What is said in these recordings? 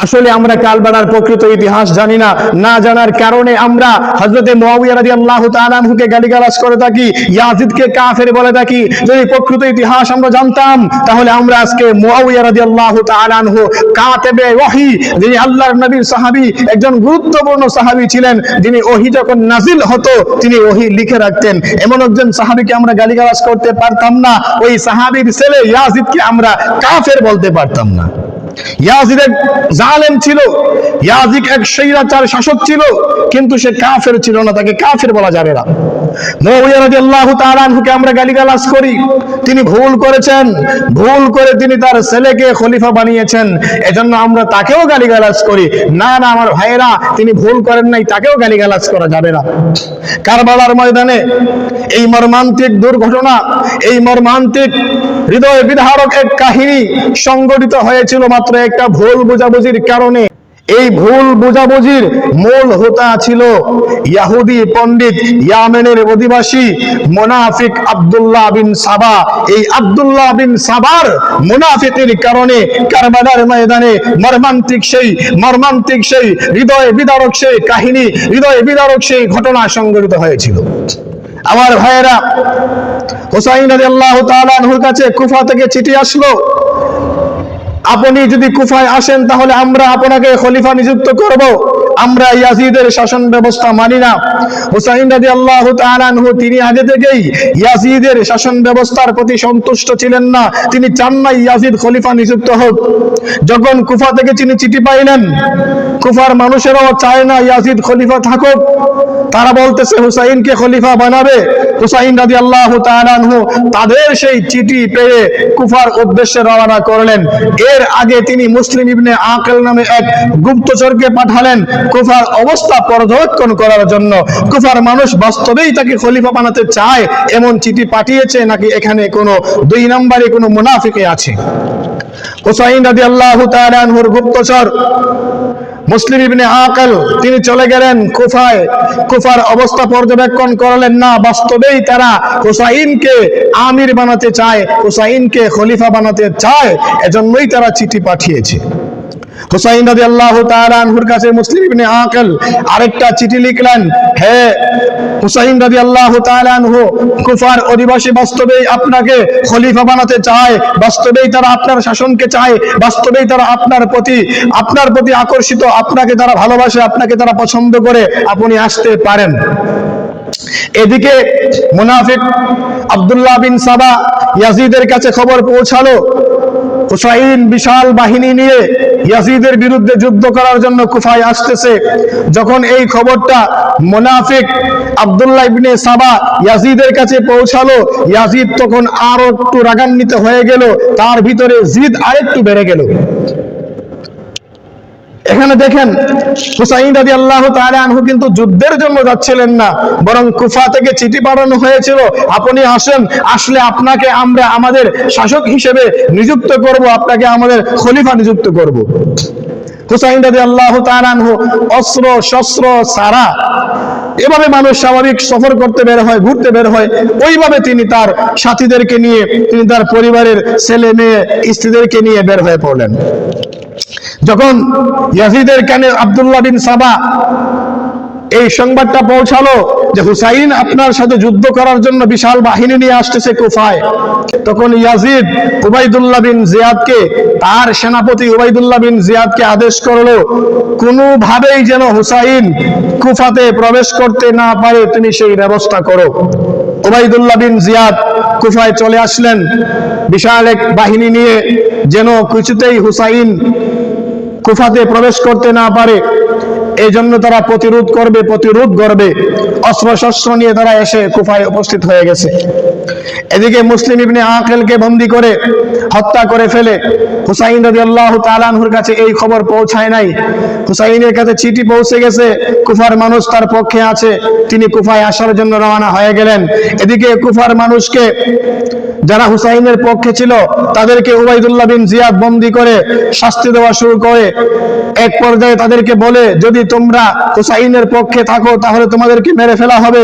আসলে আমরা কারবালার প্রকৃত ইতিহাস জানি না, না জানার কারণে আমরা হযরতে মুআবিয়া রাদিয়াল্লাহু তাআলা আনহুকে গালিগালাজ করে থাকি, ইয়াজিদকে কাফের বলে থাকি। যদি প্রকৃত ইতিহাস আমরা জানতাম তাহলে আমরা আজকে মুআবিয়া রাদিয়াল্লাহু তাআলা আনহু কাতেবে ওহী, যিনি আল্লাহর নবীর সাহাবী, একজন গুরুত্বপূর্ণ সাহাবী ছিলেন, যিনি ওহী যখন নাজিল হতো তিনি ওহী লিখে রাখতেন, এমন একজন সাহাবীকে আমরা গালিগালাজ করতে পারতাম না। ওই সাহাবীর ছেলে ইয়াজিদকে আমরা কাফের বলতে পারতাম না। ইয়াজিদ এক জালেম ছিল, ইয়াজিদ এক স্বৈরাচার শাসক ছিল, কিন্তু সে কাফের ছিল না, তাকে কাফের বলা যাবে না। মুআবিয়া রাদিয়াল্লাহু তাআলা আনহুকে আমরা গালিগালাজ করি, তিনি ভুল করেছেন, ভুল করে তিনি তার ছেলেকে খলিফা বানিয়েছেন, এজন্য আমরা তাকেও গালিগালাজ করি। না না আমার ভাইয়েরা, তিনি ভুল করেন নাই, তাকেও গালিগালাজ করা যাবে না। কারবালার ময়দানে এই মর্মান্তিক দুর্ঘটনা, এই মর্মান্তিক হৃদয় বিদারক এক কাহিনী সংঘটিত হয়েছিল মাত্র একটা ভুল বোঝাবুঝির কারণে। এই ভুল বোঝাবুঝির মূল হোতা ছিল ইহুদি পণ্ডিত, ইয়ামেনের অধিবাসী মুনাফিক আব্দুল্লাহ বিন সাবা। এই আব্দুল্লাহ বিন সাবার মুনাফিকের কারণে কারবালার ময়দানে মর্মান্তিক সেই হৃদয় বিদারক সেই কাহিনী, হৃদয় বিদারক সেই ঘটনা সংঘটিত হয়েছিল। আমার ভাইয়েরা, হুসাইন রাদিয়াল্লাহু তাআলা আনহুর কাছে কুফা থেকে চিঠি আসলো, আপনি যদি কুফায় আসেন তাহলে আমরা আপনাকে খলিফা নিযুক্ত করব, আমরা ইয়াজিদের শাসন ব্যবস্থা মানি না। হুসাইন রাদিয়াল্লাহু তাআলা আনহু তিনি আগে থেকেই ইয়াজিদের শাসন ব্যবস্থার প্রতি সন্তুষ্ট ছিলেন না, তিনি চান না ইয়াজিদ খলিফা নিযুক্ত হোক। যখন কুফা থেকে তিনি চিঠি পাইলেন, কুফার মানুষেরাও চায় না ইয়াজিদ খলিফা থাকুক, তারা বলতেছে হুসাইনকে খলিফা বানাবে। হুসাইন রাদিয়াল্লাহু তাআলা আনহু তাদের সেই চিঠি পেয়ে কুফার উদ্দেশ্যে রওনা করলেন। এর আগে তিনি মুসলিম ইবনে আকিল নামে এক গুপ্তচরকে পাঠালেন কুফার অবস্থা পর্যবেক্ষণ করার জন্য। কুফার মানুষ বাস্তবেই তাকে খলিফা বানাতে চায় এমন চিঠি পাঠিয়েছে, নাকি এখানে কোনো দুই নম্বরে কোনো মুনাফিকে আছে। হুসাইন রাদিয়াল্লাহু তাআলা আনহুর গুপ্তচর মুসলিম ইবনে আকিল তিনি চলে গেলেন কুফায়, কুফার অবস্থা পর্যবেক্ষণ করলেন। না, বাস্তবেই তারা হুসাইনকে আমির বানাতে চায়, হুসাইনকে খলিফা বানাতে চায়, এজন্যই তারা চিঠি পাঠিয়েছে। হুসাইন রাদিয়াল্লাহু তাআলা আনহুর কাছে মুসলিম ইবনে আকিল আরেকটা চিঠি লিখলেন, হে হুসাইন রাদিয়াল্লাহু তাআলা আনহু, কুফার অধিবাসী বাস্তবেই আপনাকে খলিফা বানাতে চায়, বাস্তবেই তারা আপনার শাসনকে চায়, বাস্তবেই তারা আপনার প্রতি আকর্ষিত, আপনাকে তারা ভালোবাসে, আপনাকে তারা পছন্দ করে, আপনি আসতে পারেন। এদিকে মুনাফিক আব্দুল্লাহ বিন সাবা ইয়াজিদের কাছে খবর পৌঁছালো হুসাইন বিশাল বাহিনী নিয়ে ইয়াজিদের বিরুদ্ধে যুদ্ধ করার জন্য কুফায় আসতেছে। যখন এই খবরটা মুনাফিক আব্দুল্লাহ ইবনে সাবা ইয়াজিদের কাছে পৌঁছালো, ইয়াজিদ তখন আরো একটু রাগান্বিত হয়ে গেল, তার ভিতরে জিদ আরেকটু বেড়ে গেল। এখানে দেখেন হুসাইন রাদিয়াল্লাহু তাআলা আনহু কিন্তু যুদ্ধের জন্য যাচ্ছিলেন না, বরং কুফা থেকে চিঠি পাঠানো হয়েছিল, আপনি আসেন, আসলে আপনাকে আমরা আমাদের শাসক হিসেবে নিযুক্ত করব, আপনাকে আমাদের খলিফা নিযুক্ত করব। হুসাইন রাদিয়াল্লাহু তাআলা আনহু অস্ত্র শস্ত্র সারা, এভাবে মানুষ স্বাভাবিক সফর করতে বের হয়, ঘুরতে বের হয়, ওইভাবে তিনি তার সাথীদেরকে নিয়ে, তিনি তার পরিবারের ছেলে মেয়ে স্ত্রীদেরকে নিয়ে বের হয়ে পড়লেন। যখন ইয়াজিদের কানে আব্দুল্লাহ বিন সাবা এই সংবাদটা পৌঁছালো যে হুসাইন আপনার সাথে যুদ্ধ করার জন্য বিশাল বাহিনী নিয়ে আসতেছে কুফায়, তখন ইয়াজিদ উবাইদুল্লাহ বিন জিয়াদকে, তার সেনাপতি উবাইদুল্লাহ বিন জিয়াদকে আদেশ করলো কোনোভাবেই যেন হুসাইন কুফাতে প্রবেশ করতে না পারে, তুমি সেই ব্যবস্থা করো। উবাইদুল্লাহ বিন জিয়াদ কুফায় চলে আসলেন বিশাল এক বাহিনী নিয়ে, যেন কিছুতেই হুসাইন কুফাতে প্রবেশ করতে না পারে, এই জন্য তারা প্রতিরোধ করবে। অস্ত্র শস্ত্র নিয়ে তারা এসে কুফায় উপস্থিত হয়ে গেছে। এদিকে মুসলিম ইবনে আকিলকে বন্দী করে হত্যা করে ফেলে হুসাইন রাদিয়াল্লাহু তাআলা আনহুর কাছে এই খবর পৌঁছায় নাই। হুসাইনের কাছে চিঠি পৌঁছে গেছে, কুফার মানুষ তার পক্ষে আছে, তিনি কুফায় আসার জন্য রওনা হয়ে গেলেন। এদিকে কুফার মানুষকে, যারা হুসাইনের পক্ষে ছিল, তাদেরকে উবাইদুল্লাহ বিন জিয়াদ বন্দী করে শাস্তি দেওয়া শুরু করে। এক পর্যায়ে তাদেরকে বলে, যদি তোমরা হুসাইনের পক্ষে থাকো তাহলে তোমাদেরকে মেরে ফেলা হবে,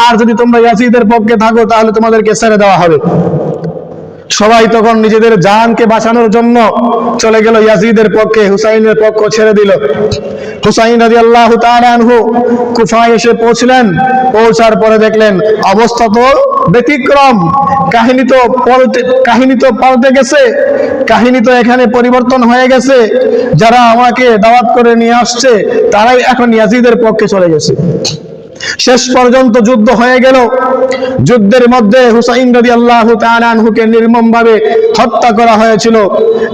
আর যদি তোমরা ইয়াজিদের পক্ষে থাকো তাহলে তোমাদেরকে ছেড়ে দেওয়া হবে। সবাই তখন নিজেদের জানকে বাঁচানোর জন্য চলে গেল ইয়াজিদের পক্ষে, হুসাইনের পক্ষ ছেড়ে দিল। হুসাইন রাদিয়াল্লাহু তাআলা আনহু কুফায় এসে পৌঁছলেন। পৌঁছার পরে দেখলেন অবস্থা তো ব্যতিক্রম। কাহিনী তো পাল্টে গেছে, কাহিনী তো এখানে পরিবর্তন হয়ে গেছে। যারা আমাকে দাওয়াত করে নিয়ে আসছে তারাই এখন ইয়াজিদের পক্ষে চলে গেছে। শেষ পর্যন্ত যুদ্ধ হয়ে গেল। যুদ্ধের মধ্যে হুসাইন রাদিয়াল্লাহু তাআলা আনহুকে নির্মমভাবে হত্যা করা হয়েছিল,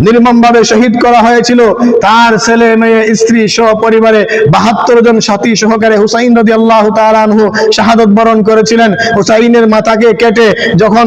নির্মমভাবে শহীদ করা হয়েছিল। তার ছেলে মেয়ে স্ত্রী সহ পরিবারে 72 জন সাথী সহকারে হুসাইন রাদিয়াল্লাহু তাআলা আনহু শাহাদাত বরণ করেছিলেন। হুসাইনের মাথাকে কেটে যখন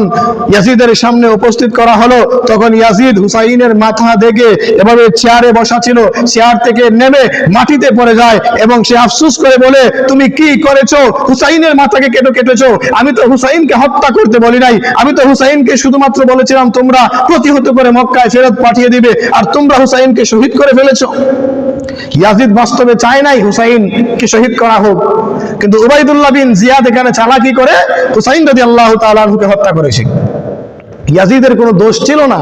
ইয়াজিদের সামনে উপস্থিত করা হলো, তখন ইয়াজিদ হুসাইনের মাথা দেখে এভাবে চেয়ারে বসা ছিল, চেয়ার থেকে নেমে মাটিতে পড়ে যায় এবং সে আফসোস করে বলে, তুমি কি করেছো? হুসাইনের মাথাকে কেটেছো। আমি তো হুসাইনকে হত্যা করতে বলি নাই, আমি তো হুসাইনকে শুধুমাত্র বলেছিলাম তোমরা প্রতিহত করে মক্কায় ফেরত পাঠিয়ে দিবে, আর তোমরা হুসাইনকে শহীদ করে ফেলেছো। ইয়াজিদ বাস্তবে চায় নাই হুসাইনকে শহীদ করা হোক, কিন্তু উবাইদুল্লাহ বিন জিয়াদ এখানে চালাকি করে হুসাইন রাদিয়াল্লাহু তাআলা আনহুকে হত্যা করেছে। ইয়াজিদের কোনো দোষ ছিল না।